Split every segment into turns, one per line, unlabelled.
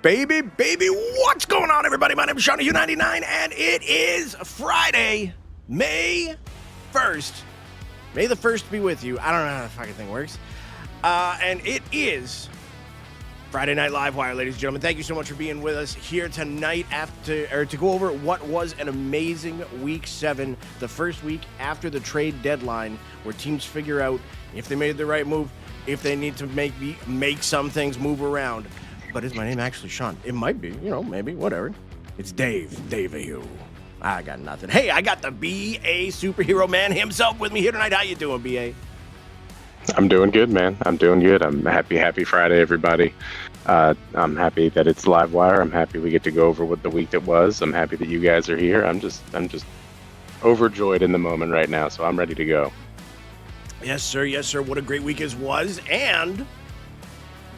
Baby, what's going on, everybody? My name is Shawnee U99, and it is Friday, May 1st. May the 1st be with you. I don't know how the fucking thing works. And it is Friday Night Livewire, ladies and gentlemen. Thank you so much for being with us here tonight to go over what was an amazing Week 7, the first week after the trade deadline, where teams figure out if they made the right move, if they need to make some things move around. But is my name actually Sean? It might be, maybe, whatever. It's Dave-A-U. I got nothing. Hey, I got the B.A. superhero man himself with me here tonight. How you doing, B.A.?
I'm doing good, man. I'm doing good. I'm happy Friday, everybody. I'm happy that it's Livewire. I'm happy we get to go over what the week that was. I'm happy that you guys are here. I'm just overjoyed in the moment right now, so I'm ready to go.
Yes, sir. What a great week it was. And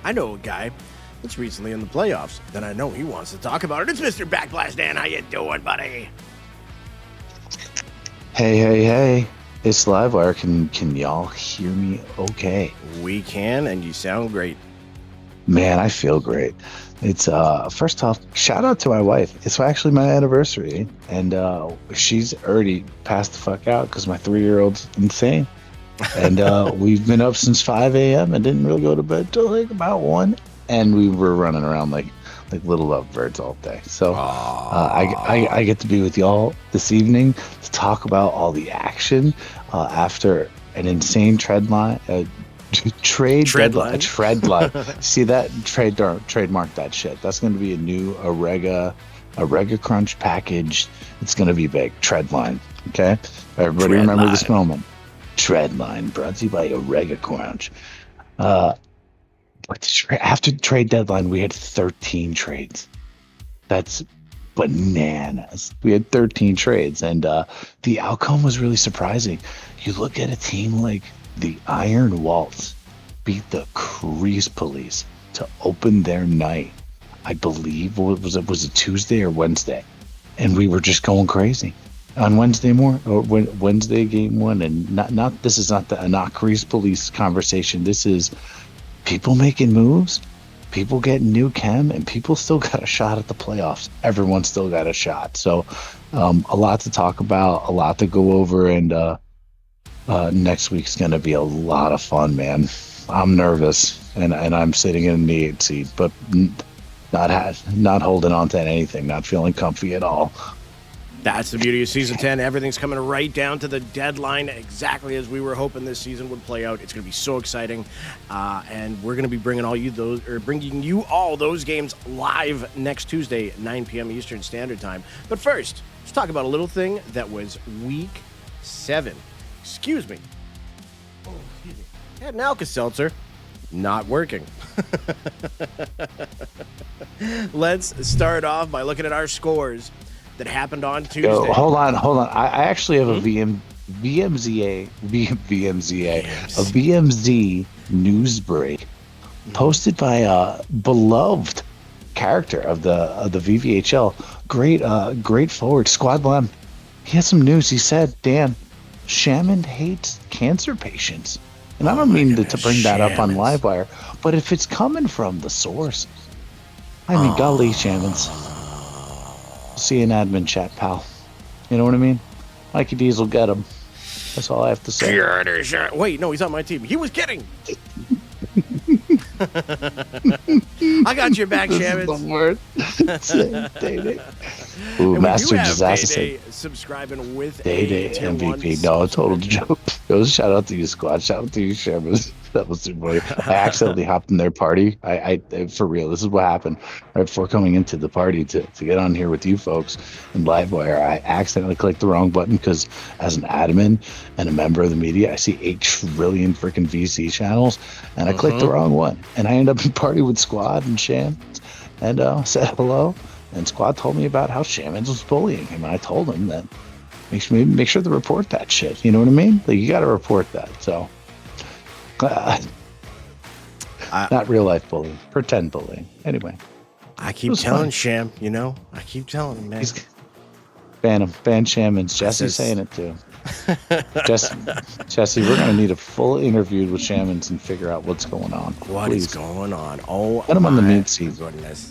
I know a guy that's recently in the playoffs that I know he wants to talk about it. It's Mr. Backblast Dan. How you doing, buddy?
Hey. It's Livewire. Can y'all hear me okay?
We can, and you sound great.
Man, I feel great. It's first off, shout out to my wife. It's actually my anniversary, and she's already passed the fuck out because my 3-year-old's insane. And we've been up since 5 a.m. and didn't really go to bed till like about 1. And we were running around like little lovebirds all day. So I get to be with y'all this evening to talk about all the action after an insane trade line. See that? Trademark that shit. That's going to be a new Arega Crunch package. It's going to be big. Tread line. Okay? Everybody remember this moment. Tread line brought to you by Arega Crunch. After the trade deadline, we had 13 trades. That's bananas. We had 13 trades, and the outcome was really surprising. You look at a team like the Iron Waltz beat the Crease Police to open their night. I believe was it Tuesday or Wednesday, and we were just going crazy on Wednesday game 1. And not this is not Crease Police conversation. This is people making moves, people getting new chem, and people still got a shot at the playoffs. Everyone still got a shot. So a lot to talk about, a lot to go over, and next week's going to be a lot of fun, man. I'm nervous, and I'm sitting in the 8th seat, but not holding on to anything, not feeling comfy at all.
That's the beauty of Season 10. Everything's coming right down to the deadline, exactly as we were hoping this season would play out. It's going to be so exciting, and we're going to be bringing you all those games live next Tuesday, 9 p.m. Eastern Standard Time. But first, let's talk about a little thing that was Week 7. Excuse me. Oh, excuse me. I had an Alka-Seltzer. Not working. Let's start off by looking at our scores that happened on Tuesday.
Hold on. I actually have a VMZ news break posted by a beloved character of the VVHL. Great forward, Squad Lem. He had some news. He said, Dan, Shaman hates cancer patients. And I don't mean to bring that up on Livewire, but if it's coming from the source, I mean, golly, Shamans. See you in admin chat, pal. You know what I mean? Mikey D's will get him. That's all I have to say.
Wait, no, he's on my team. He was kidding. I got your back, Shamans.
Ooh, Master Disaster.
Subscribing with
Day MVP. No, total joke. Shout out to you, squad. Shout out to you, Shamans. That was super funny. I accidentally hopped in their party. I for real, this is what happened. Right before coming into the party to get on here with you folks in Livewire, I accidentally clicked the wrong button because as an admin and a member of the media, I see 8 trillion freaking VC channels, and I clicked the wrong one. And I ended up in party with Squad and Shams and said hello. And Squad told me about how Shamans was bullying him. And I told him that make sure to report that shit. You know what I mean? Like, you got to report that. So, not real life bullying, pretend bullying. Anyway,
I keep telling Sham, I keep telling him, man.
Ban Shamans. Jesse's saying it too. Jesse, we're going to need a full interview with Shamans and figure out what's going on.
What is going on? Oh,
put him on the mid seat.
Goodness.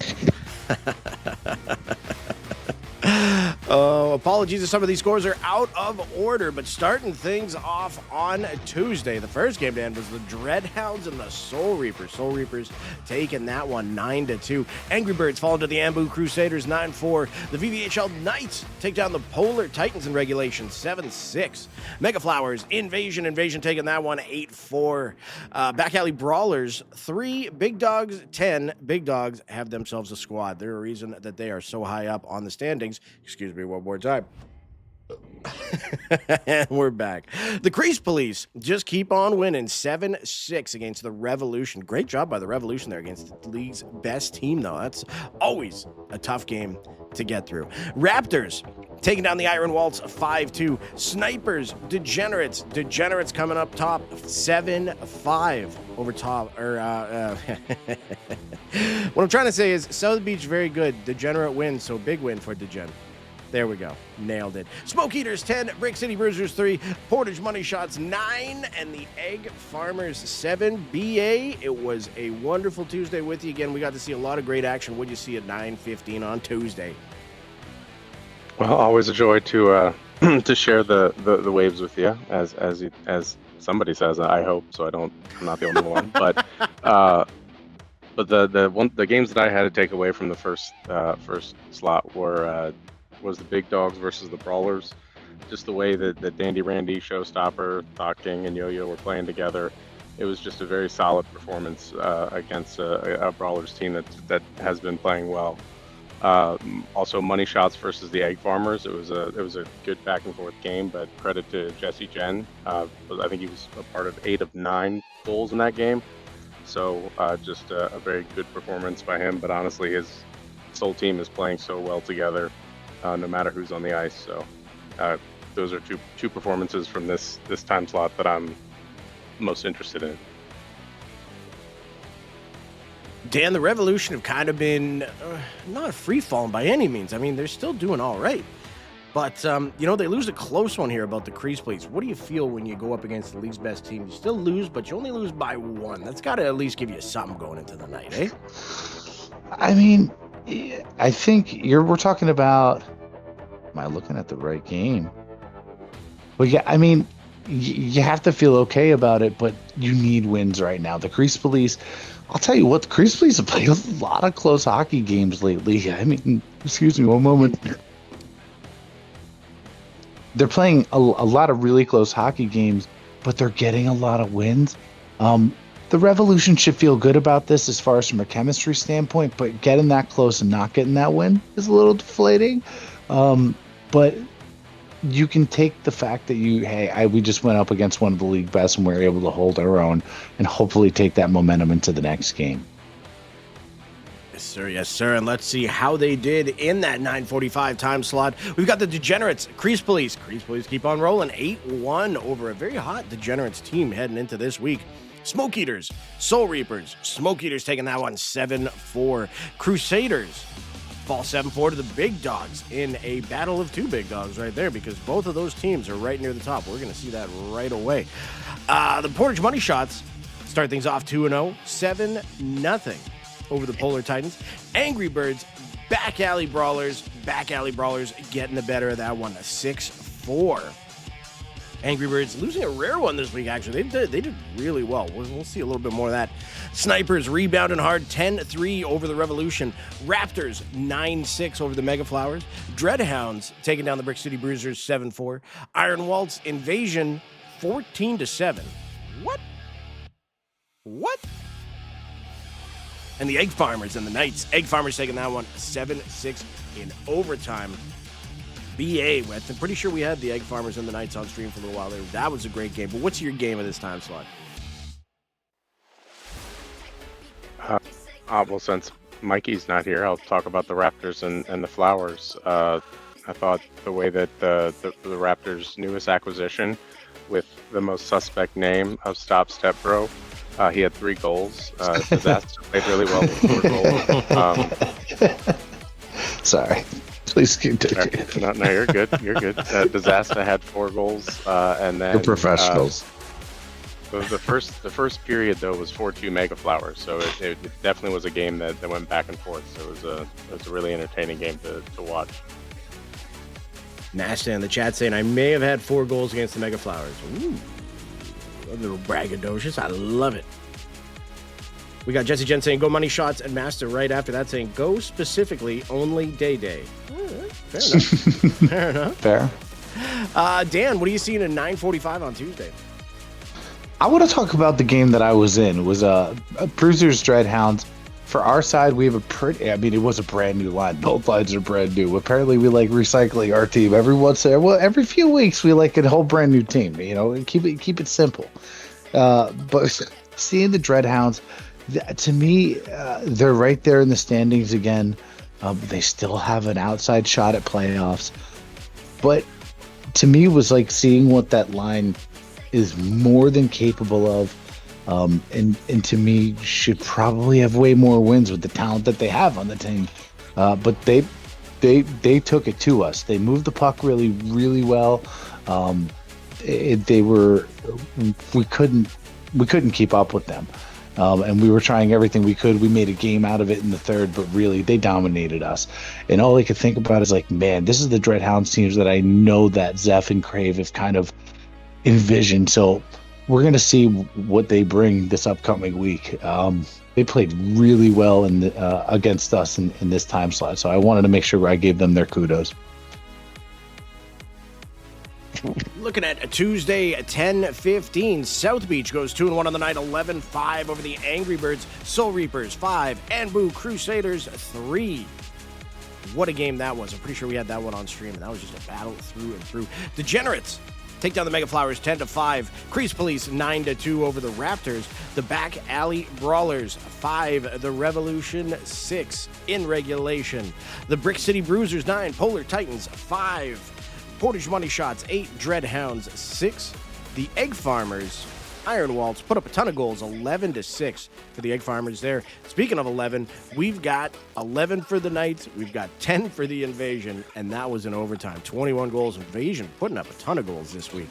Oh, apologies if some of these scores are out of order, but starting things off on Tuesday, the first game to end was the Dreadhounds and the Soul Reapers. Soul Reapers taking that one 9-2. Angry Birds falling to the Ambu Crusaders 9-4. The VVHL Knights take down the Polar Titans in regulation 7-6. Mega Flowers Invasion taking that one 8-4. Back Alley Brawlers 3, Big Dogs 10. Big Dogs have themselves a squad. They're a reason that they are so high up on the standings. Excuse me one more time. And we're back. The Crease Police just keep on winning 7-6 against the Revolution. Great job by the Revolution there against the league's best team, though. That's always a tough game to get through. Raptors taking down the Iron Waltz 5-2. Snipers, Degenerates coming up top 7-5 over top. What I'm trying to say is South Beach very good. Degenerate wins, so big win for Degen. There we go. Nailed it. Smoke Eaters 10, Brick City Bruisers 3, Portage Money Shots 9, and the Egg Farmers 7. BA, it was a wonderful Tuesday with you. Again, we got to see a lot of great action. What'd you see at 9:15 on Tuesday?
Well, always a joy to to share the waves with you, as somebody says. I hope so. I'm not the only one, but the games that I had to take away from the first slot was the Big Dogs versus the Brawlers. Just the way that Dandy Randy, Showstopper, Thought King, and Yo-Yo were playing together. It was just a very solid performance against a Brawlers team that has been playing well. Also, Money Shots versus the Egg Farmers. It was a good back and forth game, but credit to Jesse Jen. I think he was a part of 8 of 9 goals in that game. So just a very good performance by him. But honestly, his whole team is playing so well together, no matter who's on the ice. So those are two performances from this time slot that I'm most interested in.
Dan, the Revolution have kind of been not free-falling by any means. I mean, they're still doing all right. But, they lose a close one here about the Crease Police. What do you feel when you go up against the league's best team? You still lose, but you only lose by 1. That's got to at least give you something going into the night, eh?
I mean, I think we're talking about, am I looking at the right game? Well, yeah, I mean, you have to feel okay about it, but you need wins right now. The Crease Police, I'll tell you what, the Crease Police have played a lot of close hockey games lately. I mean, excuse me one moment. They're playing a lot of really close hockey games, but they're getting a lot of wins. The Revolution should feel good about this as far as from a chemistry standpoint, but getting that close and not getting that win is a little deflating. But you can take the fact that we just went up against one of the league best and we were able to hold our own and hopefully take that momentum into the next game.
Yes, sir. And let's see how they did in that 9:45 time slot. We've got the Degenerates, Crease Police. Crease Police keep on rolling 8-1 over a very hot Degenerates team heading into this week. Smoke Eaters, Soul Reapers. Smoke Eaters taking that one 7-4. Crusaders fall 7-4 to the Big Dogs in a battle of 2 big dogs right there, because both of those teams are right near the top. We're going to see that right away. The Portage Money Shots start things off 2-0, 7-0 over the Polar Titans. Angry Birds, Back Alley Brawlers getting the better of that one, 6-4. Angry Birds losing a rare one this week, actually. They did really well. We'll see a little bit more of that. Snipers rebounding hard, 10-3 over the Revolution. Raptors, 9-6 over the Mega Flowers. Dreadhounds taking down the Brick City Bruisers, 7-4. Iron Waltz Invasion, 14-7. What? And the Egg Farmers and the Knights. Egg Farmers taking that one 7-6 in overtime. BA, I'm pretty sure we had the Egg Farmers and the Knights on stream for a little while there. That was a great game. But what's your game of this time slot?
Well, since Mikey's not here, I'll talk about the Raptors and the Flowers. I thought the way that the Raptors' newest acquisition, with the most suspect name of Stop Step Bro, he had 3 goals. Disaster played really well with 4 goals.
Sorry. Please continue.
No, you're good. You're good. Disaster had 4 goals, and then
you're professionals.
The first period though was 4-2 Mega Flowers, so it definitely was a game that went back and forth. So it was a really entertaining game to watch.
Nashta in the chat saying, I may have had 4 goals against the Mega Flowers. Ooh, a little braggadocious. I love it. We got Jesse Jen saying, go money shots, and Master right after that saying, go specifically only Day Day. Fair enough. Fair enough.
Fair.
Dan, what are you seeing at 9:45 on Tuesday?
I want to talk about the game that I was in. It was Bruisers Dreadhounds. For our side, we have it was a brand new line. Both lines are brand new. Apparently, we like recycling our team every few weeks. We like a whole brand new team. Keep it simple. But seeing the Dreadhounds, to me, they're right there in the standings again. They still have an outside shot at playoffs. But to me, it was like seeing what that line is more than capable of. And to me, should probably have way more wins with the talent that they have on the team. But they took it to us. They moved the puck really, really well. We couldn't keep up with them. And we were trying everything we could. We made a game out of it in the third, but really they dominated us. And all I could think about is like, man, this is the Dreadhounds teams that I know that Zeph and Crave have kind of envisioned. So we're going to see what they bring this upcoming week. They played really well against us in this time slot. So I wanted to make sure I gave them their kudos.
Looking at a Tuesday at 10:15, South Beach goes 2-1 on the night, 11-5 over the Angry Birds, Soul Reapers 5, and Boo Crusaders 3. What a game that was. I'm pretty sure we had that one on stream, and that was just a battle through and through. Degenerates take down the Mega Flowers 10-5. Crease Police 9-2 over the Raptors. The Back Alley Brawlers 5. The Revolution 6 in regulation. The Brick City Bruisers 9. Polar Titans 5. Portage Money Shots 8. Dreadhounds 6. The Egg Farmers, Iron Waltz, put up a ton of goals, 11-6 for the Egg Farmers there. Speaking of 11, we've got 11 for the Knights, we've got 10 for the Invasion, and that was in overtime. 21 goals. Invasion putting up a ton of goals this week.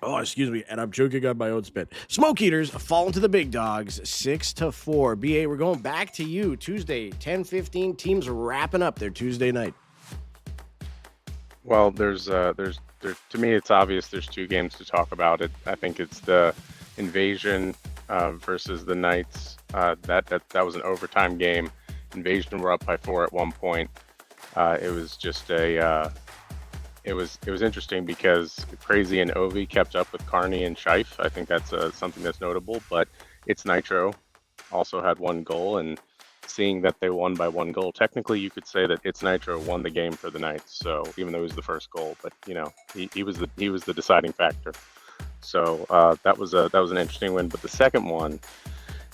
Excuse me, and I'm choking on my own spit. Smoke Eaters falling to the big dogs, 6-4. BA, we're going back to you. Tuesday, 10:15. Teams wrapping up their Tuesday night.
Well, there's to me, it's obvious there's 2 games to talk about. I think it's the Invasion versus the Knights. That was an overtime game. Invasion were up by 4 at one point. It was just it was interesting because Crazy and Ovi kept up with Carney and Scheif. I think that's something that's notable. But it's Nitro also had 1 goal, and seeing that they won by 1 goal, technically you could say that It's Nitro won the game for the Knights. So even though it was the first goal, but he was the deciding factor. So that was an interesting win. But the second one,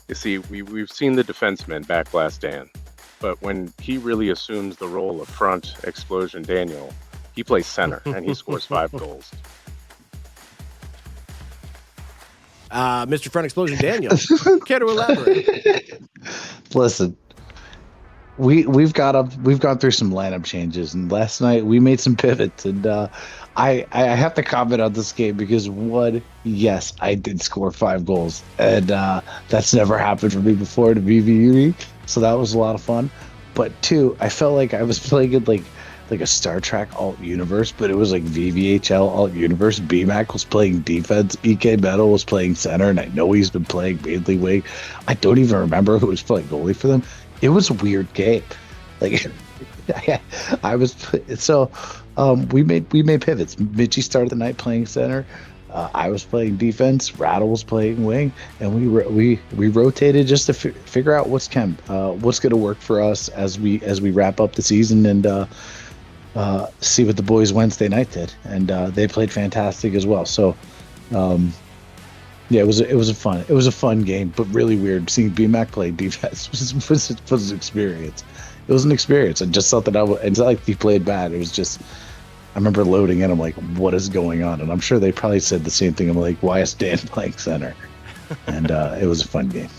you see, we've seen the defenseman back last Dan, but when he really assumes the role of front explosion Daniel, he plays center and he scores 5 goals.
Mr. Front Explosion Daniel, care to elaborate?
Listen, we've gone through some lineup changes, and last night we made some pivots, and I have to comment on this game because yes, I did score 5 goals, and that's never happened for me before to be unique, so that was a lot of fun. But 2, I felt like I was playing it like a Star Trek alt universe, but it was like VVHL alt universe. BMAC was playing defense, EK Metal was playing center, and I know he's been playing mainly wing. I don't even remember who was playing goalie for them. It was a weird game. Like we made pivots. Mitchie started the night playing center. I was playing defense. Rattle was playing wing, and we rotated just to figure out what's going to work for us as we wrap up the season and see what the boys Wednesday night did, and they played fantastic as well. So, it was a fun game, but really weird seeing BMAC play defense was an experience. It was an experience. I just thought that it's not like he played bad. It was just, I remember loading in. I'm like, what is going on? And I'm sure they probably said the same thing. I'm like, why is Dan playing center? And it was a fun game.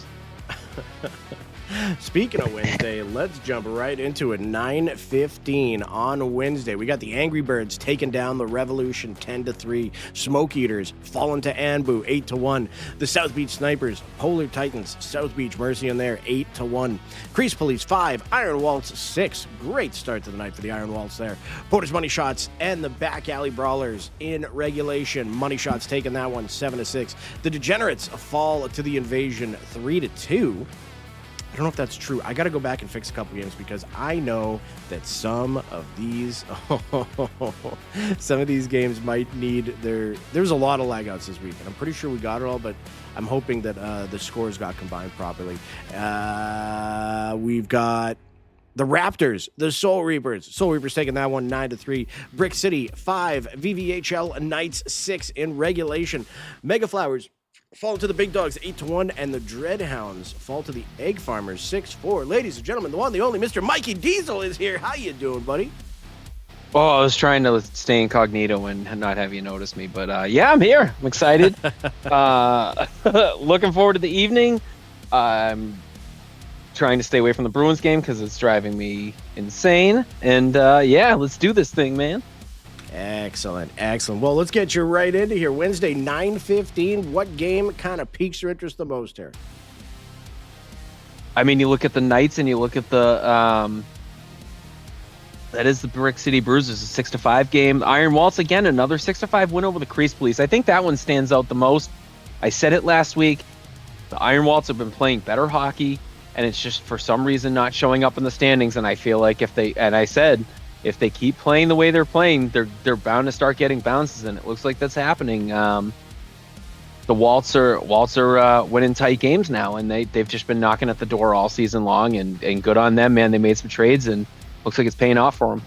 Speaking of Wednesday, let's jump right into it. 9:15 on Wednesday. We got the Angry Birds taking down the Revolution 10-3. Smoke Eaters falling to Anbu 8-1. The South Beach Snipers, Polar Titans, South Beach Mercy in there 8-1. Crease Police 5, Iron Waltz 6. Great start to the night for the Iron Waltz there. Porter's Money Shots and the Back Alley Brawlers in regulation. Money Shots taking that one 7-6. The Degenerates fall to the Invasion 3-2. I don't know if that's true. I got to go back and fix a couple games because I know that some of these games might need there's a lot of lag outs this week, and I'm pretty sure we got it all, but I'm hoping that the scores got combined properly. We've got the Raptors, the Soul Reapers. Soul Reapers taking that one 9-3. Brick City 5, VVHL Knights 6 in regulation. Mega Flowers fall to the Big Dogs 8-1, and the Dreadhounds fall to the Egg Farmers 6-4. Ladies and gentlemen, the one, the only Mr. Mikey Diesel is here. How you doing, buddy?
Oh, I was trying to stay incognito and not have you notice me, but yeah, I'm here. I'm excited. Looking forward to the evening. I'm trying to stay away from the Bruins game because it's driving me insane. And yeah, let's do this thing, man.
Excellent. Well, let's get you right into here. Wednesday, 9:15. What game kind of piques your interest the most here?
I mean, you look at the Knights and you look at the that is the Brick City Bruisers, a 6-5 game. Iron Waltz again, another 6-5 win over the Crease Police. I think that one stands out the most. I said it last week. The Iron Waltz have been playing better hockey, and it's just for some reason not showing up in the standings. And I feel like if they keep playing the way they're playing, they're bound to start getting bounces, and it looks like that's happening. The Waltz are winning tight games now, and they've just been knocking at the door all season long, and good on them, man. They made some trades, and looks like it's paying off for them.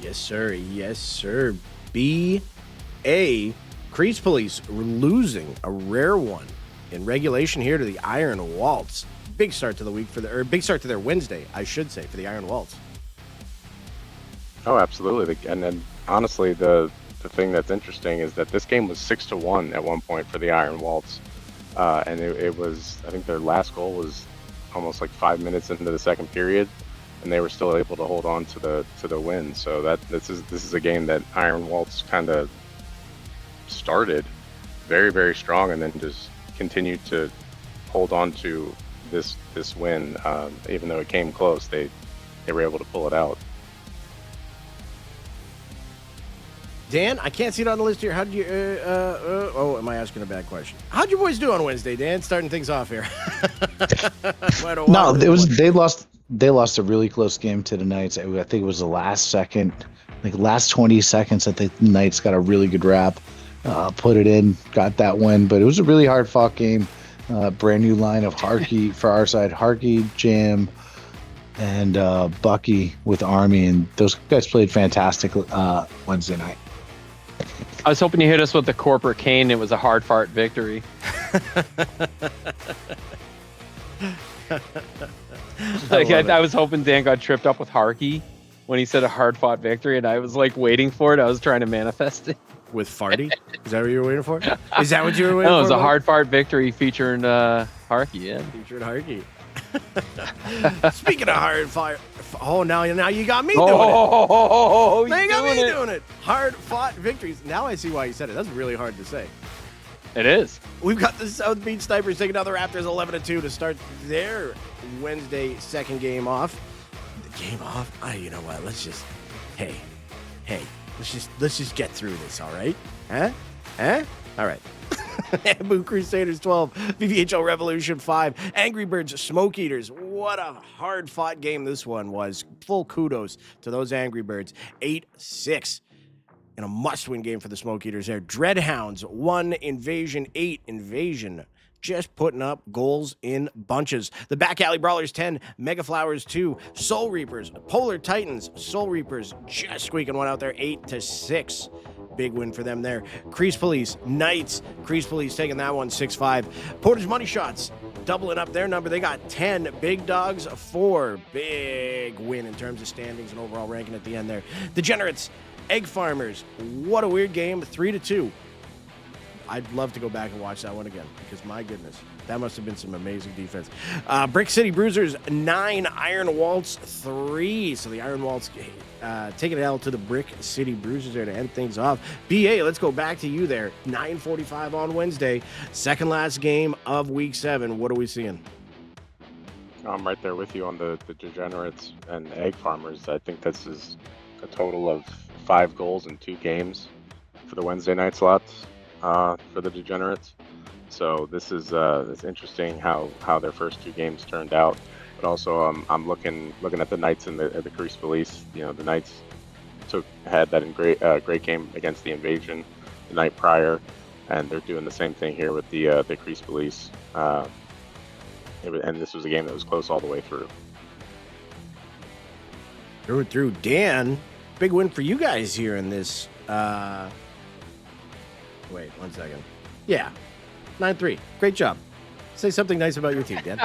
Yes, sir. B.A. Crease Police losing a rare one in regulation here to the Iron Waltz. Big start to the week big start to their Wednesday, I should say, for the Iron Waltz.
Oh, absolutely. And then honestly, the thing that's interesting is that this game was 6-1 at one point for the Iron Waltz. And it was, I think their last goal was almost like 5 minutes into the second period, and they were still able to hold on to the win. So this is a game that Iron Waltz kind of started very, very strong, and then just continued to hold on to this win. Even though it came close, they were able to pull it out.
Dan, I can't see it on the list here. How did you? Am I asking a bad question? How'd you boys do on Wednesday, Dan? Starting things off here.
No, they lost a really close game to the Knights. I think it was the last 20 seconds that the Knights got a really good wrap, put it in, got that win. But it was a really hard fought game. Brand new line of Harkey for our side, Harkey, Jam, and Bucky with Army, and those guys played fantastic Wednesday night.
I was hoping you hit us with the corporate cane. It was a hard fart victory. I was hoping Dan got tripped up with Harkey when he said a hard fought victory, and I was like waiting for it. I was trying to manifest it.
With Farty? Is that what you were waiting for? Is that what you were waiting for?
No, it was a hard fart victory featuring Harkey, yeah.
Featuring Harkey. Speaking of hard fire, now you got me doing it. Now you got me doing it. Hard fought victories. Now I see why you said it. That's really hard to say.
It is.
We've got the South Beach Snipers taking down the Raptors 11-2 to start their Wednesday second game off. You know what? Let's just get through this, all right? Huh? All right. Boo Crusaders 12, VVHL Revolution 5, Angry Birds Smoke Eaters. What a hard-fought game this one was. Full kudos to those Angry Birds. 8-6 in a must-win game for the Smoke Eaters there. Dreadhounds 1, Invasion 8. Invasion just putting up goals in bunches. The Back Alley Brawlers 10, Mega Flowers 2, Soul Reapers, Polar Titans, Soul Reapers just squeaking one out there, 8-6. Big win for them there. Crease Police, Knights. Crease Police taking that one 6-5. Porter's Money Shots doubling up their number. They got 10. Big Dogs 4. Big win in terms of standings and overall ranking at the end there. Degenerates, Egg Farmers. What a weird game. 3-2. I'd love to go back and watch that one again because my goodness, that must have been some amazing defense. Brick City Bruisers 9, Iron Waltz 3. So the Iron Waltz taking it out to the Brick City Bruisers there to end things off. BA, let's go back to you there. 9:45 on Wednesday, second last game of Week 7. What are we seeing?
I'm right there with you on the Degenerates and Egg Farmers. I think this is a total of 5 goals in 2 games for the Wednesday night slots for the Degenerates. So this is it's interesting how their first 2 games turned out. But also I'm looking at the Knights and the Crease Police. You know, the Knights had that great game against the Invasion the night prior, and they're doing the same thing here with the Crease Police. And this was a game that was close all the way through.
Through. Dan, big win for you guys here in this. Wait, 1 second. Yeah, 9-3. Great job. Say something nice about your team, Dan.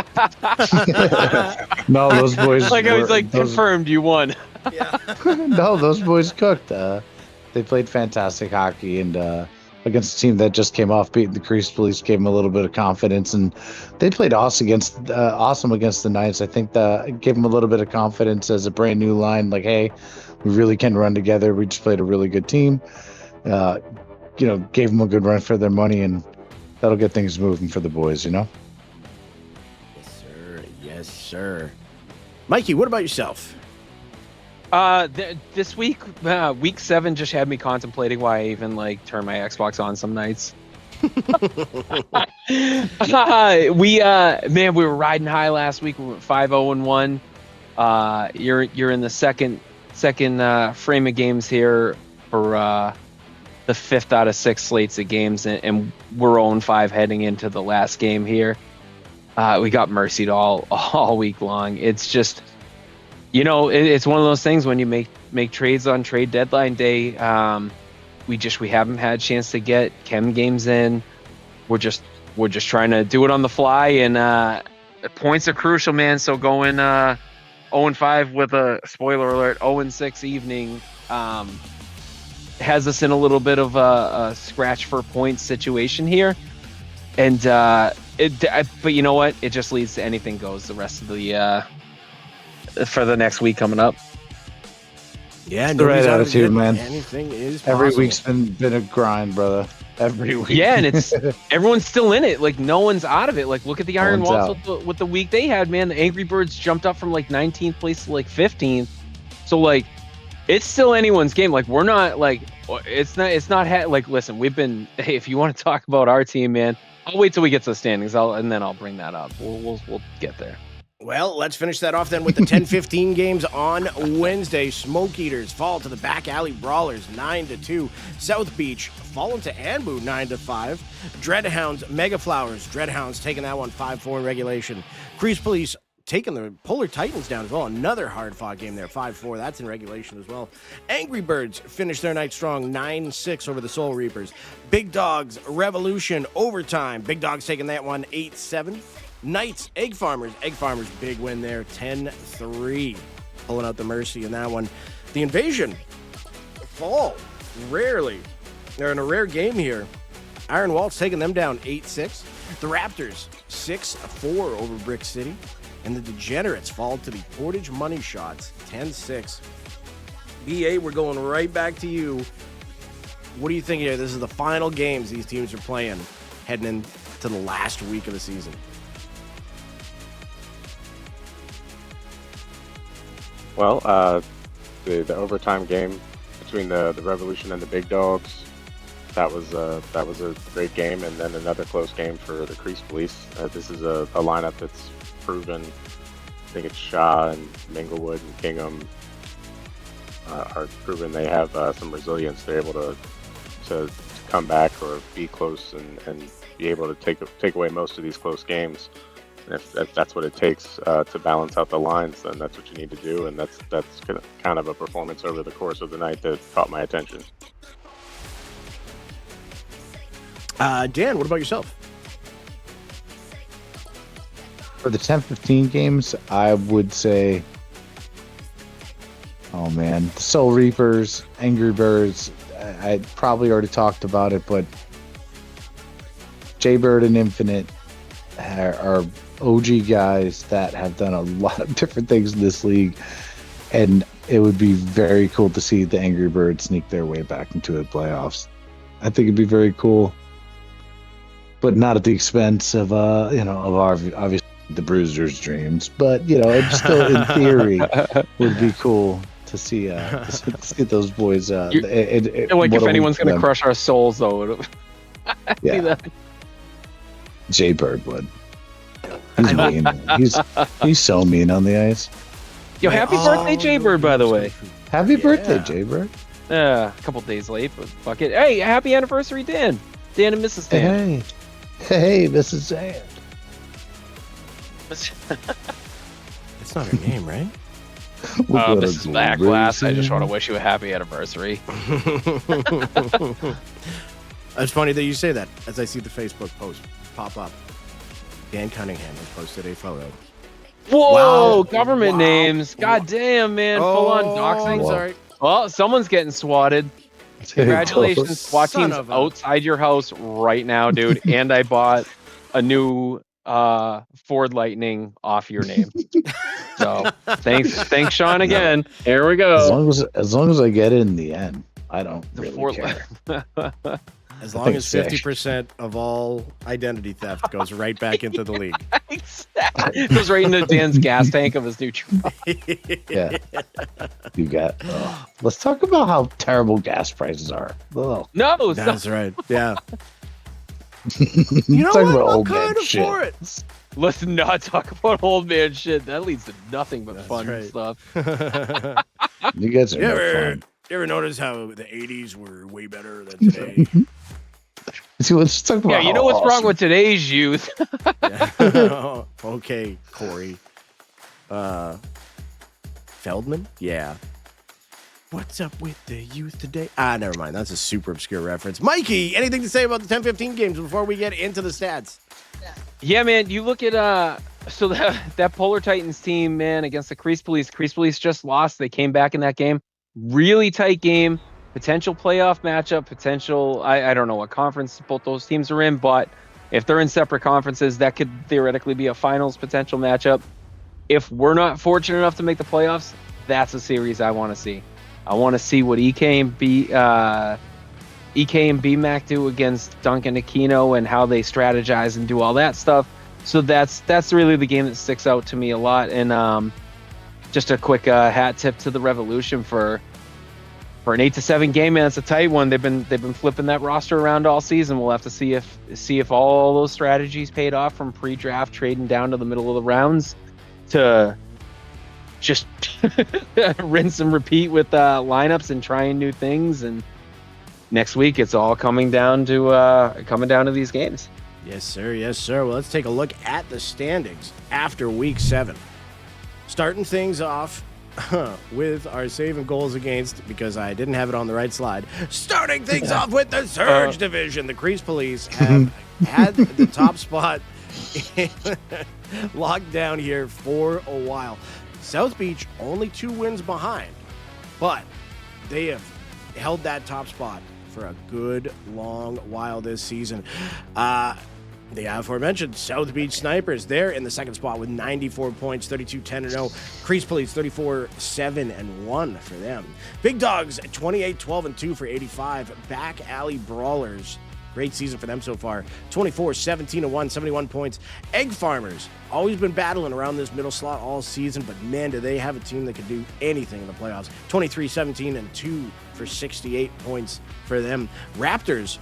No, those boys.
I was confirmed you won.
Yeah.
No, those boys cooked. They played fantastic hockey, and against a team that just came off beating the Crease Police, gave them a little bit of confidence, and they played awesome against the Knights. I think that gave them a little bit of confidence as a brand new line. Like, hey, we really can run together. We just played a really good team. Gave them a good run for their money, and that'll get things moving for the boys.
Yes, sir. Yes, sir. Mikey, what about yourself?
This week, week 7 just had me contemplating why I even turn my Xbox on some nights. We were riding high last week. We went 5-0-1. You're in the second frame of games here for the 5th out of 6 slates of games, and we're 0-5 heading into the last game here. We got mercied all week long. It's just, it's one of those things when you make trades on trade deadline day. We haven't had a chance to get chem games in. We're just trying to do it on the fly, and points are crucial, man. So going 0-5 with a spoiler alert 0-6 evening has us in a little bit of a scratch for points situation here, and but you know what? It just leads to anything goes the rest of the for the next week coming up.
Yeah,
the right attitude, man.
Anything is possible.
Every week's been a grind, brother. Every week.
Yeah, and it's everyone's still in it. No one's out of it. Look at the Iron Waltz with the week they had, man. The Angry Birds jumped up from 19th place to 15th. So it's still anyone's game. We're not it's not listen, we've been, hey, if you want to talk about our team, man, I'll wait till we get to the standings. And then I'll bring that up. We'll get there.
Well, let's finish that off then with the 10-15 games on Wednesday. Smoke Eaters fall to the Back Alley Brawlers 9-2. South Beach falling to Anbu 9-5. Dreadhounds, Mega Flowers. Dreadhounds taking that one 5-4 in regulation. Crease Police taking the Polar Titans down as well. Another hard-fought game there, 5-4. That's in regulation as well. Angry Birds finished their night strong, 9-6 over the Soul Reapers. Big Dogs, Revolution, overtime. Big Dogs taking that one, 8-7. Knights, Egg Farmers, big win there, 10-3. Pulling out the mercy in that one. The Invasion fall rarely. They're in a rare game here. Iron Waltz taking them down 8-6. The Raptors, 6-4 over Brick City. And the Degenerates fall to the Portage Money Shots, 10-6. BA, we're going right back to you. What do you think here? This is the final games these teams are playing heading into the last week of the season.
Well, the overtime game between the Revolution and the Big Dogs, that was a great game, and then another close game for the Crease Police. This is a lineup that's proven. I think it's Shaw and Minglewood and Kingham are proven they have some resilience. They're able to come back or be close and be able to take away most of these close games. And if that's what it takes to balance out the lines, then that's what you need to do. And that's kind of a performance over the course of the night that caught my attention.
Dan, what about yourself?
For the 10-15 games, I would say, oh man, the Soul Reapers, Angry Birds, I probably already talked about it, but Jaybird and Infinite are OG guys that have done a lot of different things in this league, and it would be very cool to see the Angry Birds sneak their way back into the playoffs. I think it'd be very cool, but not at the expense of of our obviously the Bruisers' dreams. But it still in theory would be cool to see those boys.
Like if anyone's gonna crush our souls, though,
yeah, Jaybird would. He's mean. He's so mean on the ice.
Yo, happy birthday, Jaybird! By the way,
happy birthday, Jaybird.
A couple days late, but fuck it. Hey, happy anniversary, Dan! Dan and Mrs. Dan.
Hey, Mrs. Dan.
That's not her name, right?
Mrs. Backlash, I just want to wish you a happy anniversary.
It's funny that you say that as I see the Facebook post pop up. Dan Cunningham has posted a photo.
Whoa, government names. God damn, man. Full on doxing.
Sorry.
Well, someo's getting swatted. Congratulations. SWAT team's outside your house right now, dude. And I bought a new Ford Lightning off your name. So thanks, Sean, again. Here we go.
As long as I get it in the end, I don't really care.
As long as 50% of all identity theft goes right back into the league.
Exactly. Goes right into Dan's gas tank of his new truck.
Yeah. You got. Let's talk about how terrible gas prices are.
No,
that's right. Yeah.
You know
what?
About
I'm kind of for it.
Let's not talk about old man shit. That leads to nothing but fun
right.
stuff.
You guys are fun.
You ever notice how the 80s were way better than today?
See, let's talk about
you know what's wrong with today's youth.
Okay, Corey. Feldman? Yeah. What's up with the youth today? Never mind. That's a super obscure reference. Mikey, anything to say about the 10-15 games before we get into the stats?
Yeah, man. You look at so that Polar Titans team, man, against the Crease Police. Crease Police just lost. They came back in that game. Really tight game. Potential playoff matchup. Potential. I don't know what conference both those teams are in, but if they're in separate conferences, that could theoretically be a finals potential matchup. If we're not fortunate enough to make the playoffs, that's a series I want to see. I want to see what EK and BMAC do against Duncan Aquino and how they strategize and do all that stuff. So that's really the game that sticks out to me a lot. And just a quick hat tip to the Revolution for an 8-7 game, man. It's a tight one. They've been flipping that roster around all season. We'll have to see if all those strategies paid off from pre-draft trading down to the middle of the rounds to just rinse and repeat with lineups and trying new things. And next week it's all coming down to these games.
Yes, sir. Yes, sir. Well, let's take a look at the standings after week 7. Starting things off with our save and goals against, because I didn't have it on the right slide. Starting things off with the Surge Division. The Crease Police have had the top spot locked down here for a while. South Beach only 2 wins behind, but they have held that top spot for a good long while this season. The aforementioned South Beach Snipers, they're in the second spot with 94 points, 32-10-0. Crease Police, 34-7-1 for them. Big Dogs, 28-12-2 for 85. Back Alley Brawlers, great season for them so far, 24-17-1, 71 points. Egg Farmers, always been battling around this middle slot all season, but man, do they have a team that can do anything in the playoffs. 23-17-2 for 68 points for them. Raptors,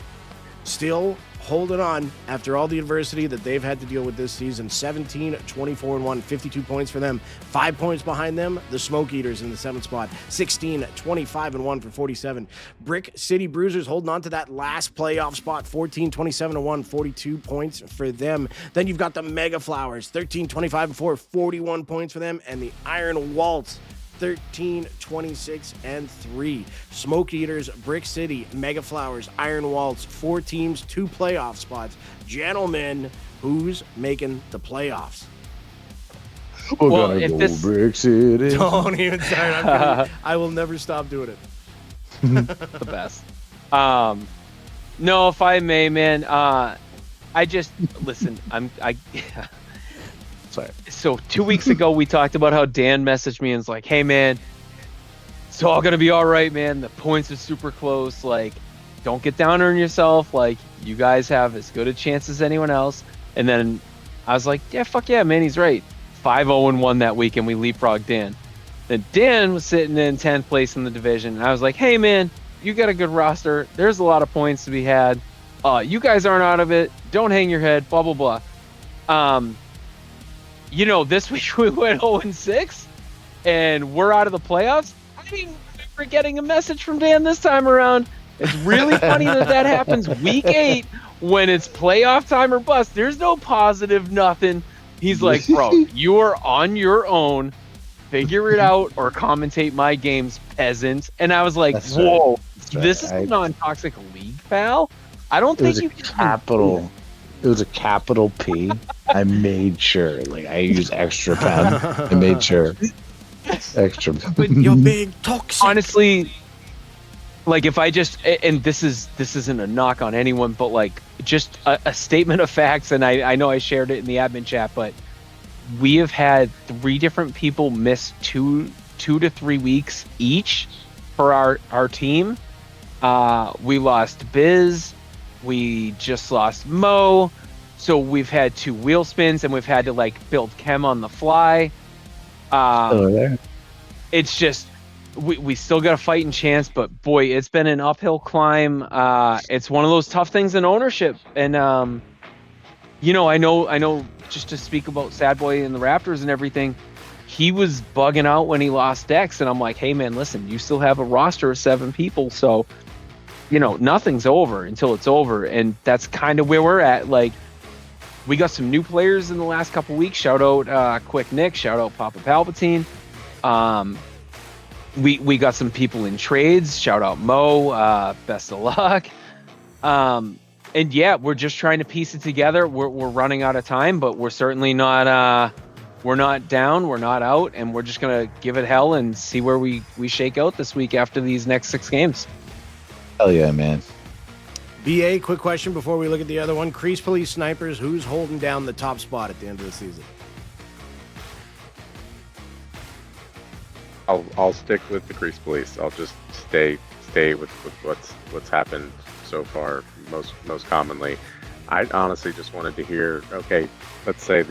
still holding on after all the adversity that they've had to deal with this season. 17-24-1, 52 points for them. 5 points behind them, the Smoke Eaters in the 7th spot. 16-25-1 for 47. Brick City Bruisers holding on to that last playoff spot. 14-27-1, 42 points for them. Then you've got the Mega Flowers. 13-25-4, 41 points for them. And the Iron Waltz, 13-26-3. Smoke Eaters, Brick City, Mega Flowers, Iron Waltz, 4 teams, 2 playoff spots. Gentlemen, who's making the playoffs?
Well, if this Brick City.
Don't even start. I will never stop doing it.
The best. No, if I may, man. I just listen.
Sorry.
So 2 weeks ago, we talked about how Dan messaged me and was like, "Hey man, it's all gonna be all right, man. The points are super close. Like, don't get down on yourself. Like, you guys have as good a chance as anyone else." And then I was like, "Yeah, fuck yeah, man. He's right. 5-0-1 that week, and we leapfrogged Dan." Then Dan was sitting in 10th place in the division, and I was like, "Hey man, you got a good roster. There's a lot of points to be had. You guys aren't out of it. Don't hang your head. Blah blah blah." This week we went 0-6, and we're out of the playoffs. I didn't remember getting a message from Dan this time around. It's really funny that happens week 8 when it's playoff time or bust. There's no positive nothing. He's like, "Bro, you are on your own. Figure it out or commentate my games, peasant." And I was like,
That's
"Whoa,
right. That's
this is
right.
a non-toxic league, pal. I don't think you can."
It was a capital P. I made sure. Like, I used extra pen. I made sure. Extra.
But
You're big toxic.
honestly, like, if I just, and this isn't a knock on anyone, but like just a statement of facts, and I know I shared it in the admin chat, but we have had 3 different people miss two to 3 weeks each for our team. We lost Biz, we just lost Mo, so we've had 2 wheel spins, and we've had to like build chem on the fly.
Over there.
It's just we still got a fighting chance, but boy, it's been an uphill climb. It's one of those tough things in ownership, and I know. Just to speak about Sad Boy and the Raptors and everything, he was bugging out when he lost Dex, and I'm like, "Hey man, listen, you still have a roster of 7 people, so nothing's over until it's over," and that's kind of where we're at. Like, we got some new players in the last couple weeks. Shout out Quick Nick, shout out Papa Palpatine. We got some people in trades. Shout out Mo. Best of luck. And yeah, we're just trying to piece it together. We're running out of time, but we're certainly not. We're not down. We're not out, and we're just gonna give it hell and see where we shake out this week after these next 6 games.
Hell yeah, man.
BA, quick question before we look at the other one. Crease Police Snipers, who's holding down the top spot at the end of the season?
I'll stick with the Grease Police. I'll just stay with what's happened so far. Most commonly, I honestly just wanted to hear. Okay, let's say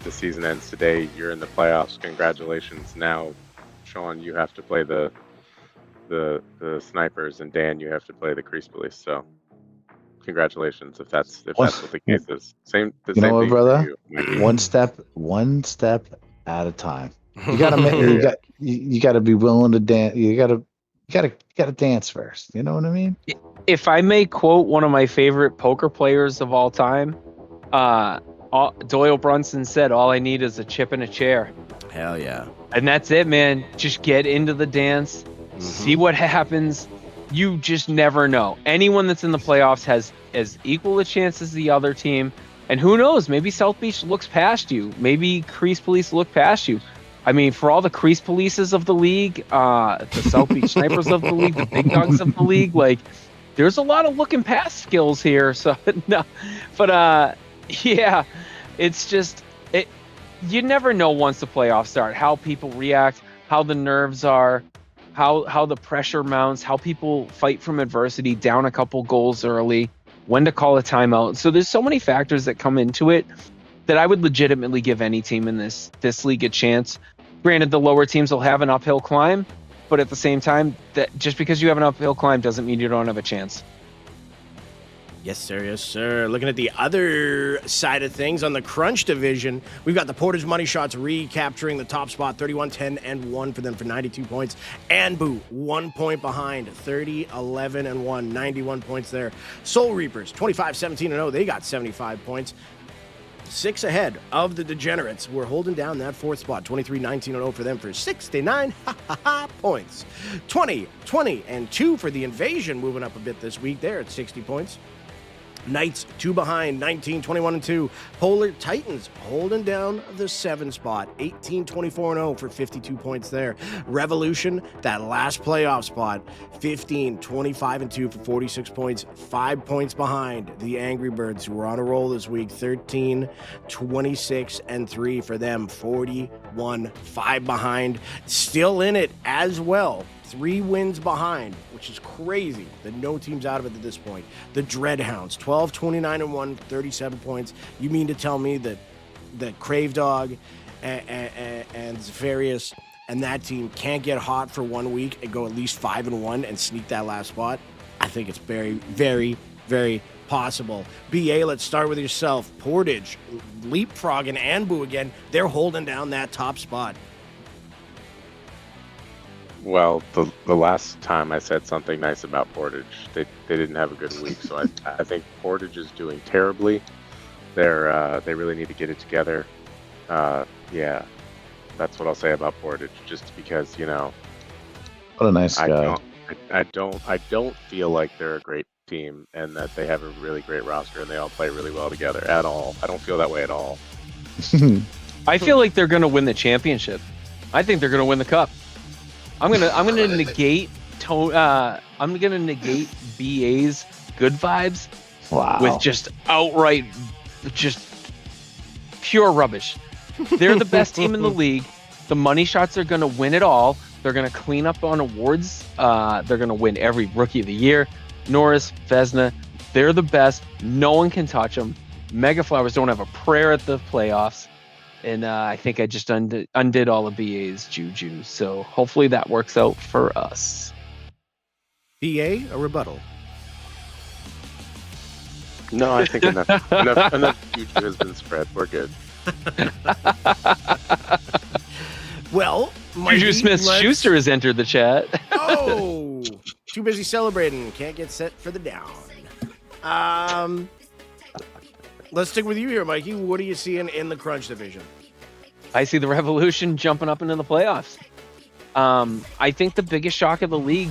the season ends today. You're in the playoffs. Congratulations. Now, Sean, you have to play the Snipers, and Dan, you have to play the Grease Police. So, congratulations if that's what the case is. Same.
You know what,
thing for
brother?
you.
One step at a time. You gotta you gotta be willing to dance. You gotta dance first. You know what I mean?
If I may quote one of my favorite poker players of all time, Doyle Brunson said, "All I need is a chip and a chair."
Hell yeah.
And that's it, man. Just get into the dance, see what happens. You just never know. Anyone that's in the playoffs has as equal a chance as the other team. And who knows? Maybe South Beach looks past you. Maybe Crease Police look past you. I mean, for all the Crease Polices of the league, the South Beach Snipers of the league, the big dogs of the league, like, there's a lot of looking past skills here. So, no. But, yeah, it's just, you never know once the playoffs start, how people react, how the nerves are, how the pressure mounts, how people fight from adversity, down a couple goals early, when to call a timeout. So there's so many factors that come into it that I would legitimately give any team in this league a chance. Granted, the lower teams will have an uphill climb, but at the same time, that just because you have an uphill climb doesn't mean you don't have a chance.
Yes, sir. Yes, sir. Looking at the other side of things on the Crunch division, we've got the Portage Money Shots recapturing the top spot, 31-10-1 for them for 92 points. And Boo, 1 point behind, 30-11-1, 91 points there. Soul Reapers, 25-17-0, they got 75 points. 6 ahead of the Degenerates. We're holding down that 4th spot, 23-19-0 for them for 69 points. 20-20-2 for the Invasion, moving up a bit this week there at 60 points. Knights 2 behind, 19, 21, and 2. Polar Titans holding down the 7 spot, 18, 24, and 0 for 52 points there. Revolution, that last playoff spot, 15, 25, and 2 for 46 points, 5 points behind the Angry Birds, who were on a roll this week, 13, 26, and 3 for them, 41, 5 behind, still in it as well. 3 wins behind, which is crazy that no team's out of it at this point. The Dreadhounds, 12, 29, and 1, 37 points. You mean to tell me that Crave Dog and Zefarius and that team can't get hot for 1 week and go at least 5-1 and sneak that last spot? I think it's very, very, very possible. BA, let's start with yourself. Portage, leapfrogging Anbu again. They're holding down that top spot.
Well, the last time I said something nice about Portage, they didn't have a good week, so I think Portage is doing terribly. They really need to get it together. Yeah, that's what I'll say about Portage. Just because
What a nice guy.
I don't feel like they're a great team and that they have a really great roster and they all play really well together at all. I don't feel that way at all.
I feel like they're going to win the championship. I think they're going to win the cup. I'm gonna negate BA's good vibes with just outright, just pure rubbish. They're the best team in the league. The money shots are gonna win it all. They're gonna clean up on awards. They're gonna win every Rookie of the Year. Norris, Vesna, they're the best. No one can touch them. Mega Flowers don't have a prayer at the playoffs. And I think I just undid all of BA's juju. So hopefully that works out for us.
BA, a rebuttal.
No, I think enough juju has been spread. We're good.
Well,
Juju Smith-Schuster has entered the chat.
Oh, too busy celebrating. Can't get set for the down. Let's stick with you here, Mikey. What are you seeing in the Crunch division?
I see the Revolution jumping up into the playoffs. I think the biggest shock of the league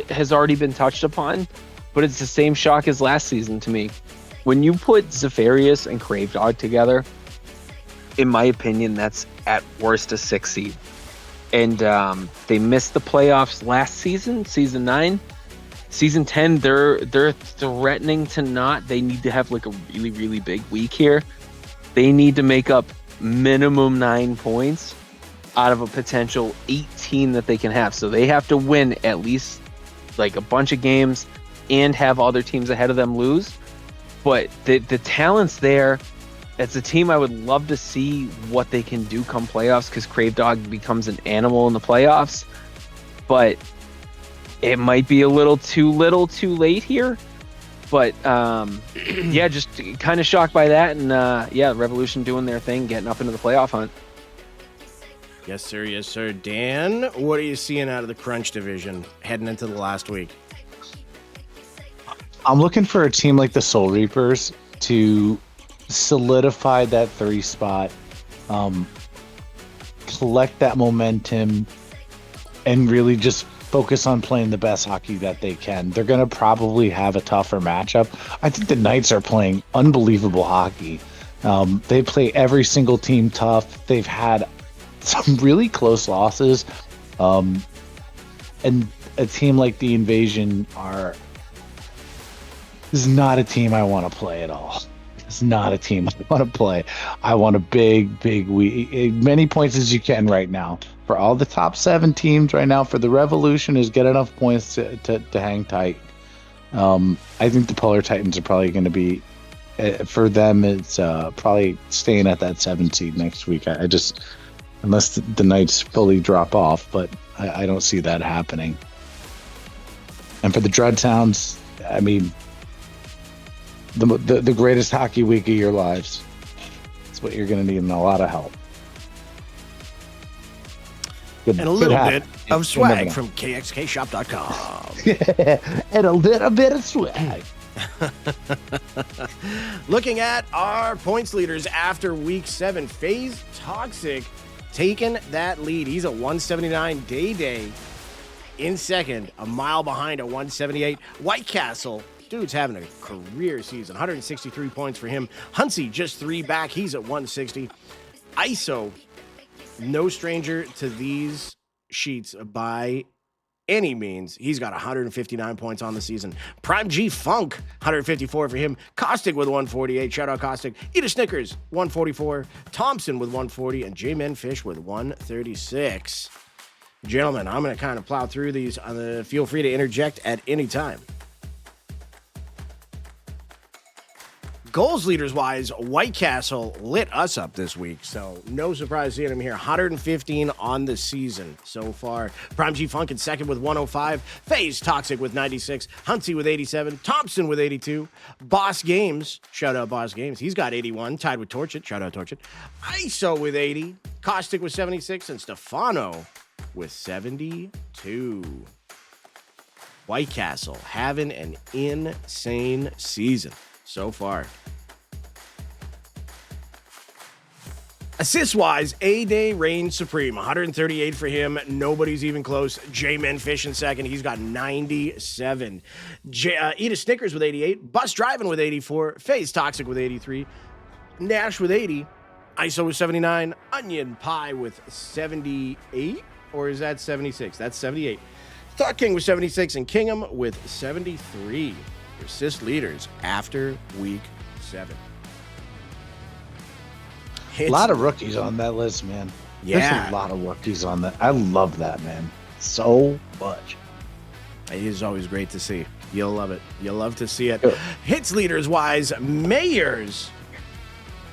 has already been touched upon, but it's the same shock as last season to me. When you put Zefarius and Crave Dog together, in my opinion, that's at worst a 6 seed. And they missed the playoffs last season, season 9. Season 10, they're threatening to not. They need to have like a really, really big week here. They need to make up minimum 9 points out of a potential 18 that they can have. So they have to win at least like a bunch of games and have other teams ahead of them lose. But the talent's there. It's a team I would love to see what they can do come playoffs, because Crave Dog becomes an animal in the playoffs. But it might be a little too late here. But yeah, just kind of shocked by that. And yeah, Revolution doing their thing, getting up into the playoff hunt.
Yes, sir. Yes, sir. Dan, what are you seeing out of the Crunch division heading into the last week?
I'm looking for a team like the Soul Reapers to solidify that 3 spot, collect that momentum, and really just focus on playing the best hockey that they can. They're going to probably have a tougher matchup. I think the Knights are playing unbelievable hockey. They play every single team tough. They've had some really close losses. And a team like the Invasion is not a team I want to play at all. It's not a team I want to play. I want a big week, many points as you can right now. For all the top 7 teams right now, for the Revolution, is get enough points to hang tight. I think the Polar Titans are probably going to be, for them, it's probably staying at that 7 seed next week. I just, unless the Knights fully drop off, but I don't see that happening. And for the Dreadhounds, I mean, the greatest hockey week of your lives. That's what you're going to need, and a lot of help.
And a little bit of swag from kxkshop.com.
And a little bit of swag.
Looking at our points leaders after week 7, FaZe Toxic taking that lead. He's at 179. Day in second, a mile behind at 178. White Castle Dude's having a career season. 163 points for him. Hunsey, just 3 back. He's at 160. ISO, no stranger to these sheets by any means. He's got 159 points on the season. Prime G Funk, 154 for him. Caustic with 148. Shout out Caustic. Eat a Snickers, 144. Thompson with 140. And J-Men Fish with 136. Gentlemen, I'm going to kind of plow through these. Feel free to interject at any time. Goals leaders wise, White Castle lit us up this week, so no surprise seeing him here. 115 on the season so far. Prime G Funk in second with 105. FaZe Toxic with 96. Hunsey with 87. Thompson with 82. Boss Games, shout out Boss Games, he's got 81, tied with Torchit. Shout out Torchit. ISO with 80. Caustic with 76. And Stefano with 72. White Castle having an insane season so far. Assist-wise, A-Day reigns supreme. 138 for him. Nobody's even close. J-Men Fish in second. He's got 97. Eat a Snickers with 88. Bus Driving with 84. FaZe Toxic with 83. Nash with 80. ISO with 79. Onion Pie with 78. Or is that 76? That's 78. Thought King with 76. And Kingham with 73. Assist leaders after week 7.
A lot of rookies on that list, man.
Yeah.
There's a lot of rookies on that. I love that, man. So much.
It is always great to see. You'll love it. You'll love to see it.
Sure.
Hits leaders wise, Mayers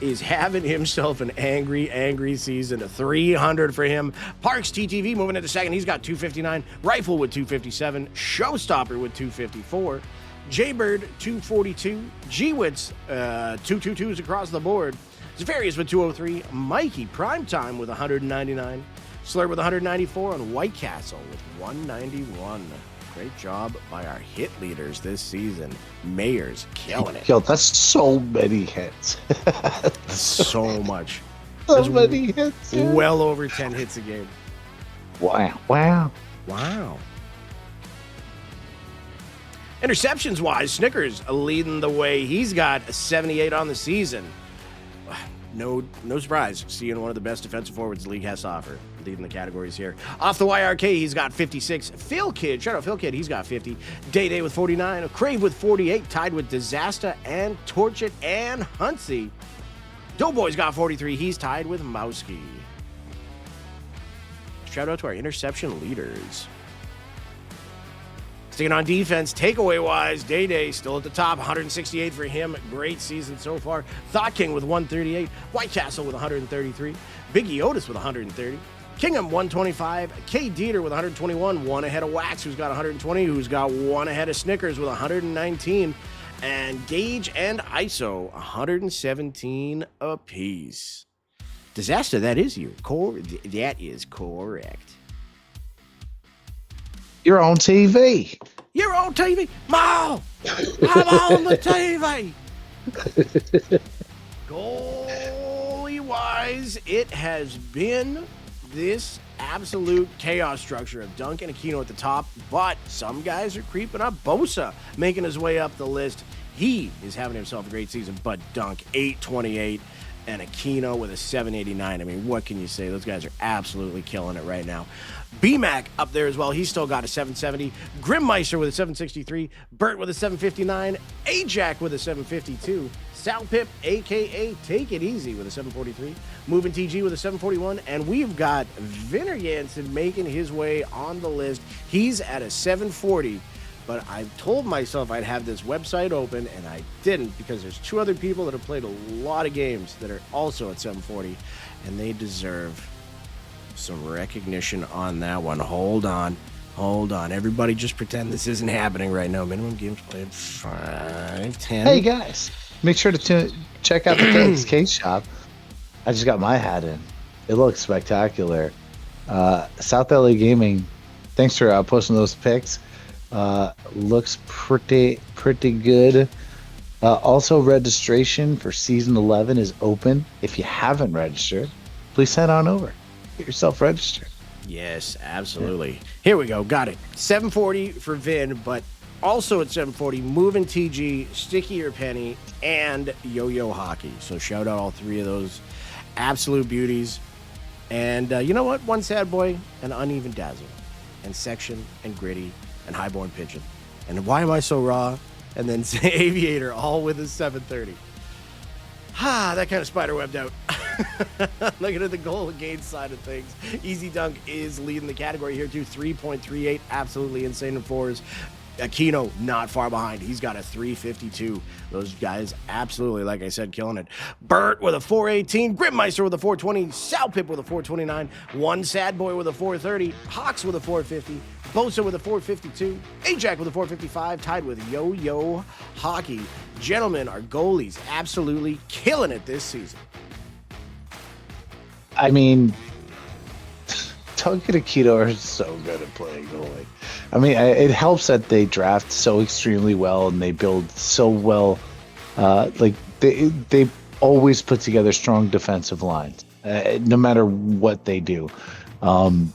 is having himself an angry season. 300 for him. Parks TTV moving into second. He's got 259. Rifle with 257. Showstopper with 254. Jaybird 242. Gwitz 222s across the board. Zavarius with 203. Mikey Primetime with 199. Slur with 194. And White Castle with 191. Great job by our hit leaders this season. Mayers killing it.
Yo, that's so many hits.
That's so much.
So
That's
many hits. Yeah.
Well over 10 hits a game.
Wow.
Interceptions wise, Snickers leading the way. He's got 78 on the season. No surprise seeing one of the best defensive forwards the league has to offer, leading the categories here. Off the YRK, he's got 56. Phil Kid, shout out Phil Kid, he's got 50. Day with 49. Crave with 48, tied with Disaster and Torchit and Hunsey. Doughboy's got 43. He's tied with Mowski. Shout out to our interception leaders. Sticking on defense, takeaway-wise, Day still at the top, 168 for him. Great season so far. Thought King with 138. White Castle with 133. Biggie Otis with 130. Kingham 125. K. Dieter with 121. One ahead of Wax, who's got 120. Who's got one ahead of Snickers with 119. And Gage and ISO, 117 apiece. Disaster, that is you. That is correct.
You're on TV.
You're on TV. Mom, I'm on the TV. Goalie-wise, it has been this absolute chaos structure of Dunk and Aquino at the top, but some guys are creeping up. Bosa making his way up the list. He is having himself a great season, but Dunk, 828, and Aquino with a 789. I mean, what can you say? Those guys are absolutely killing it right now. B-Mac up there as well. He's still got a 770. Grimmeister with a 763. Burt with a 759. Ajax with a 752. Sal Pip, a.k.a. Take It Easy, with a 743. Moving TG with a 741. And we've got Vinner Jansen making his way on the list. He's at a 740. But I told myself I'd have this website open, and I didn't, because there's two other people that have played a lot of games that are also at 740, and they deserve some recognition on that one. Hold on. Everybody just pretend this isn't happening right now. Minimum games played 5, 10.
Hey, guys. Make sure to check out the case shop. I just got my hat in. It looks spectacular. South LA Gaming, thanks for posting those pics. Looks pretty good. Also, registration for season 11 is open. If you haven't registered, please head on over. Get yourself registered.
Yes, absolutely. Yeah. Here we go. Got it. 740 for Vin, but Also at 7:40, Moving TG, Sticky Your Penny, and Yo-Yo Hockey. So shout out all three of those absolute beauties. And you know what? One Sad Boy, and Uneven Dazzle, and Section, and Gritty, and Highborn Pigeon. And Why Am I So Raw? And then Aviator, all with a 7:30. That kind of spider webbed out. Looking at the goal against side of things, Easy Dunk is leading the category here too, 3.38, absolutely insane in fours. Aquino not far behind. He's got a 352. Those guys absolutely, like I said, killing it. Burt with a 418. Grimmeister with a 420. Salpip with a 429. One Sad Boy with a 430. Hawks with a 450. Bosa with a 452. Ajax with a 455. Tied with Yo-Yo Hockey. Gentlemen, our goalies absolutely killing it this season.
I mean, Tug and Akito are so good at playing goalie. I mean, it helps that they draft so extremely well and they build so well. Like they always put together strong defensive lines, no matter what they do. And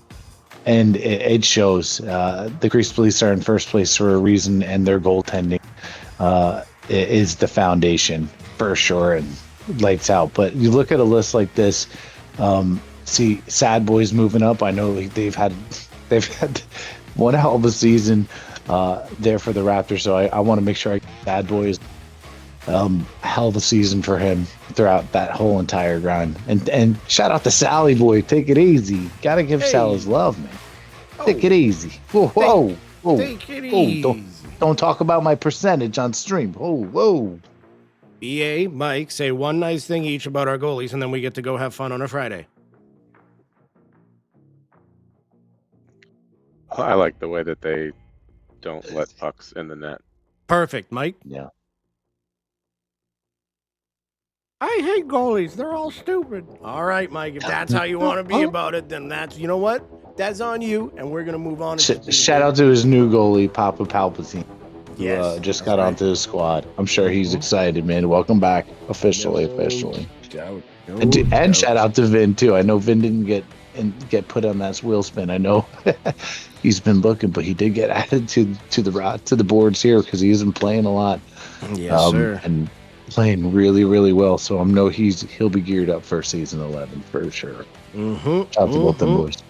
it shows. The Grease Police are in first place for a reason, and their goaltending is the foundation for sure, and lights out. But you look at a list like this, see Sad Boys moving up. I know they've had one hell of a season there for the Raptors, so I want to make sure Sad Boys hell of a season for him throughout that whole entire grind. And shout out to Sally Boy. Take it easy. Gotta give Sal his love, man. Take it easy. Whoa.
Take it easy.
Don't talk about my percentage on stream. Whoa.
EA, Mike, say one nice thing each about our goalies, and then we get to go have fun on a Friday.
I like the way that they don't let pucks in the net.
Perfect, Mike.
Yeah.
I hate goalies. They're all stupid. All right, Mike. If that's how you want to be about it, then that's, you know what? That's on you, and we're going to move on.
Shout out to his new goalie, Papa Palpatine.
Yes,
just got onto his squad. I'm sure he's excited, man. Welcome back, officially. And shout out to Vin too. I know Vin didn't get put on that wheel spin. I know he's been looking, but he did get added to the boards here because he isn't playing a lot.
Yes, sir.
And playing really, really well. So I know he'll be geared up for season 11 for sure. Shout out to both them boys.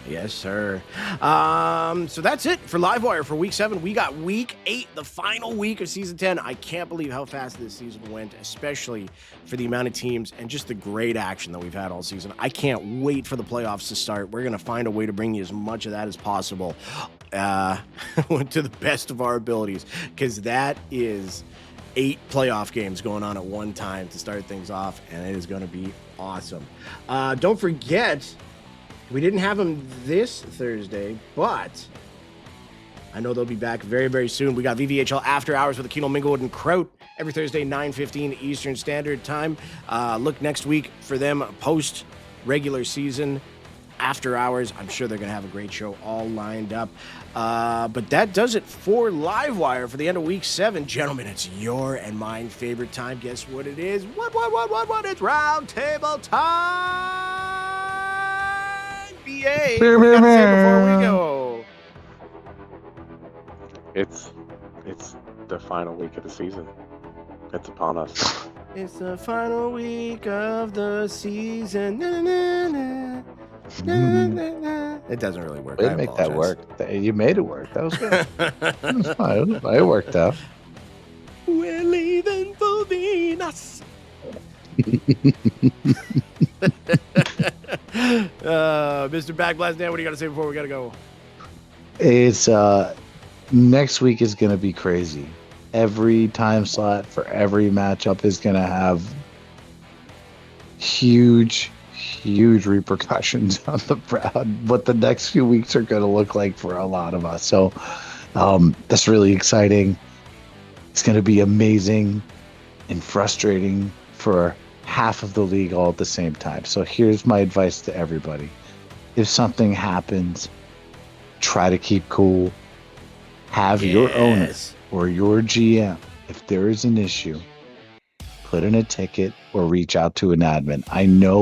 Yes, sir. So that's it for Livewire for week 7. We got week 8, the final week of season 10. I can't believe how fast this season went, especially for the amount of teams and just the great action that we've had all season. I can't wait for the playoffs to start. We're going to find a way to bring you as much of that as possible to the best of our abilities, because that is 8 playoff games going on at one time to start things off, and it is going to be awesome. Don't forget, we didn't have them this Thursday, but I know they'll be back very, very soon. We got VVHL After Hours with Aquino Minglewood and Kraut every Thursday, 9:15 Eastern Standard Time. Look next week for them post regular season After Hours. I'm sure they're going to have a great show all lined up. But that does it for Livewire for the end of week 7. Gentlemen, it's your and mine favorite time. Guess what it is? What? It's round table time! BA, what do you got to say before we go?
It's the final week of the season. It's upon us.
It's the final week of the season. Na, na, na, na, na, na. It doesn't really work.
Way to make that work. You made it work. That was good. That was fine. It worked out.
We're leaving for Venus. Mr. Backblast, Dan, what do you got to say before we got to go?
It's next week is going to be crazy. Every time slot for every matchup is going to have huge repercussions on what the next few weeks are going to look like for a lot of us. So that's really exciting. It's going to be amazing and frustrating for half of the league all at the same time. So here's my advice to everybody. If something happens, try to keep cool. Have your owner or your GM, if there is an issue, put in a ticket or reach out to an admin. I know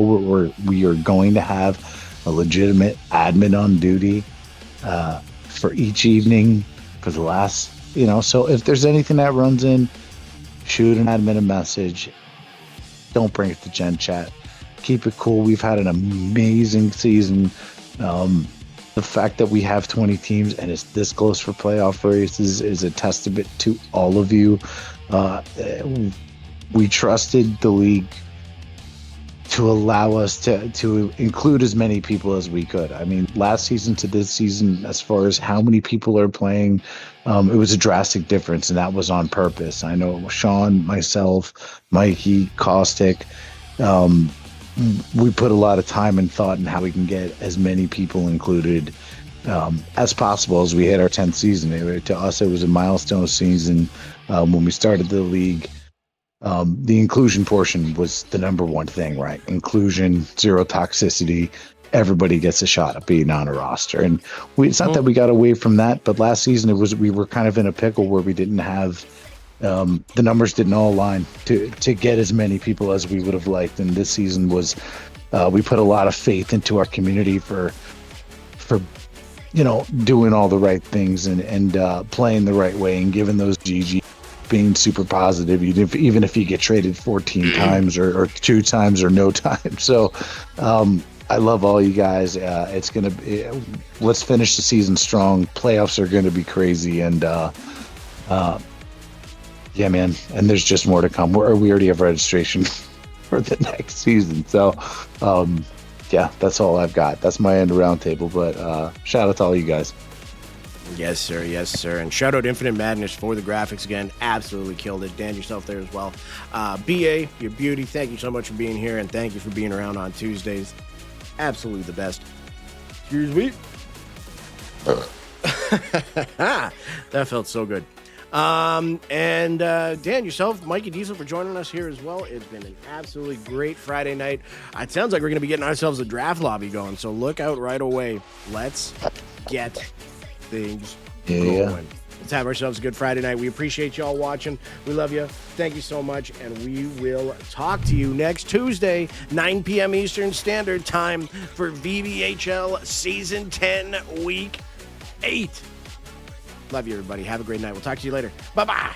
we are going to have a legitimate admin on duty for each evening for the last, so if there's anything that runs in, shoot an admin a message. Don't bring it to Gen Chat. Keep it cool. We've had an amazing season. The fact that we have 20 teams and it's this close for playoff races is a testament to all of you. We trusted the league to allow us to include as many people as we could. I mean, last season to this season, as far as how many people are playing, it was a drastic difference, and that was on purpose. I know Sean, myself, Mikey, Caustic, we put a lot of time and thought in how we can get as many people included as possible as we hit our 10th season. To us, it was a milestone season. When we started the league, the inclusion portion was the number one thing, right? Inclusion, zero toxicity. Everybody gets a shot at being on a roster. And it's not that we got away from that, but last season we were kind of in a pickle where we didn't have the numbers didn't all align to get as many people as we would have liked. And this season was we put a lot of faith into our community for doing all the right things and playing the right way and giving those GG, being super positive, even if you get traded 14 times or 2 times or no time. So I love all you guys. It's gonna be, let's finish the season strong. Playoffs are gonna be crazy, and yeah, man. And there's just more to come. We already have registration for the next season. So yeah, that's all I've got. That's my end of roundtable. But shout out to all you guys.
Yes, sir. Yes, sir. And shout out Infinite Madness for the graphics again. Absolutely killed it. Dan, yourself there as well. BA, your beauty, thank you so much for being here, and thank you for being around on Tuesdays. Absolutely the best. Excuse me. That felt so good. And Dan, yourself, Mikey Diesel, for joining us here as well. It's been an absolutely great Friday night. It sounds like we're going to be getting ourselves a draft lobby going, so look out right away. Let's get things going. Let's have ourselves a good Friday night. We appreciate y'all watching. We love you. Thank you so much, and we will talk to you next Tuesday, 9 p.m. Eastern Standard Time for VVHL Season 10, Week 8. Love you, everybody. Have a great night. We'll talk to you later. Bye-bye.